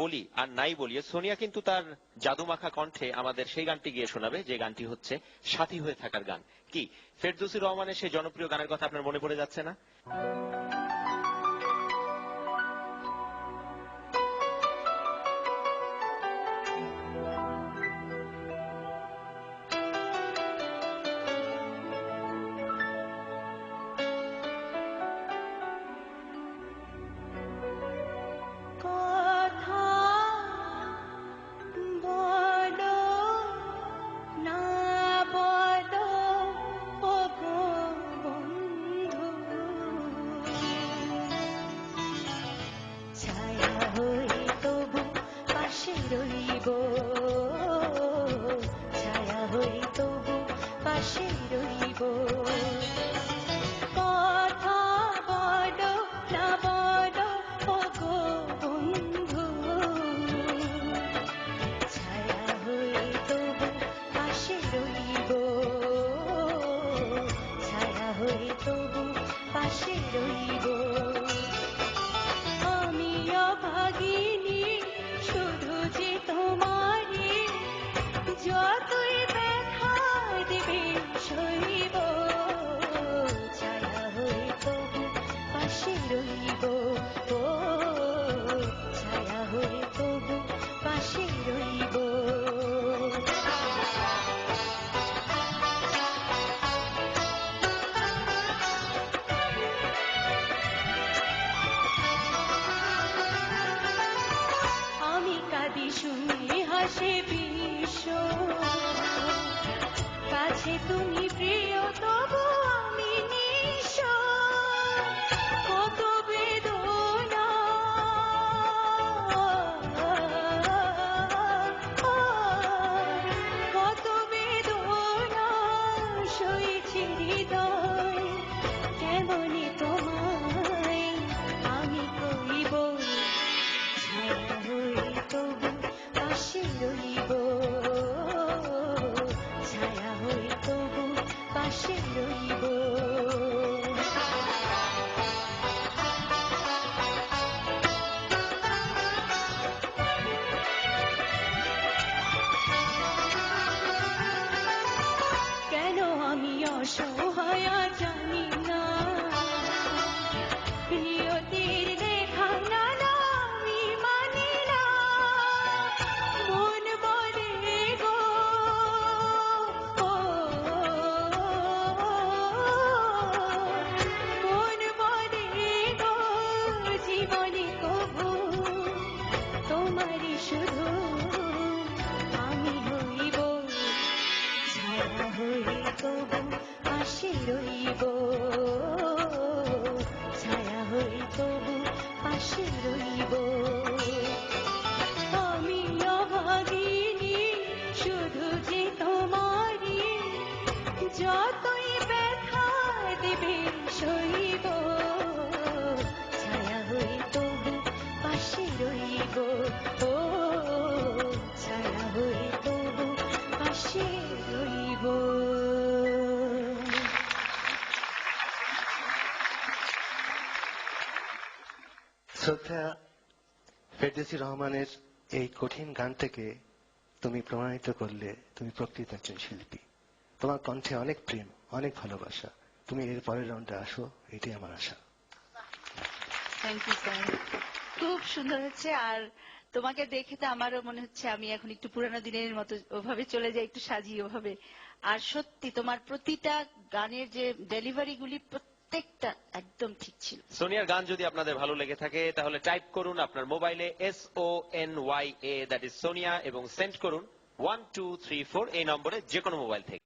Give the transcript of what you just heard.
বলি আর নাই বলি, সোনিয়া কিন্তু তার জাদুমাখা কণ্ঠে আমাদের সেই গানটি গিয়ে শোনাবে যে গানটি হচ্ছে সাথী হয়ে থাকার গান। কি ফেরদৌসী রহমানের সেই জনপ্রিয় গানের কথা আপনার মনে পড়ে যাচ্ছে না? রইব ছায়া হই তবু পাশে রইব কথা বড় না বড় ওগো বন্ধু ছায়া হই তবু পাশে রইব ছায়া হই তবু পাশে রইব আমি অভাগিনী শুধু যে তোমারে যতই ব্যথা দেবে সইব ছায়া হয়ে তবু পাশে রইব ও ছায়া হয়ে তবু পাশে রইব কাঁদি শুনে হাসে বিশ্ব কাছে তুমি প্রিয় তবু আমি নিঃস্ব কত বেদনা কত বেদনা সইছে হৃদয় কেমনে তোমায় আমি কইব ছায়া হয়ে তবু পাশে রইব ছায়া হয়ে তবু পাশে রইব কেন আমি অসহায় জানি না নিয়তির লেখা না আমি মানি না মন বলে গো মন বলে গো জীবনে কবু তোমারই শুধু আমি হইব ছায়া হয়ে তবু পাশে রইব ছায়া হয়ে তবু পাশে রইব আমি অভাগিনী শুধু যে তোমারই যতই ব্যথা দেবে সইব ছায়া হয়ে তবু পাশে রইব ও ছায়া হয়ে তবু পাশে রইব শ্রদ্ধা ফেরদৌসী রহমানের এই কঠিন গান থেকে তুমি প্রমাণিত করলে তুমি প্রকৃত একজন শিল্পী তোমার কণ্ঠে অনেক প্রেম অনেক ভালোবাসা তুমি এর পরের রাউন্ডে আসো এটাই আমার আশা থ্যাংক ইউ স্যার খুব সুন্দর হচ্ছে আর তোমাকে দেখে তো আমারও মনে হচ্ছে আমি এখন একটু পুরানো দিনের মতো ওভাবে চলে যাই একটু সাজিয়ে ওভাবে আর সত্যি তোমার প্রতিটা গানের যে ডেলিভারি গুলি প্রত্যেকটা একদম ঠিক ছিল সোনিয়ার গান যদি আপনাদের ভালো লেগে থাকে তাহলে টাইপ করুন আপনার মোবাইলে SONYA দ্যাট ইজ সোনিয়া এবং সেন্ড করুন 1234 এই নম্বরে যে কোনো মোবাইল থেকে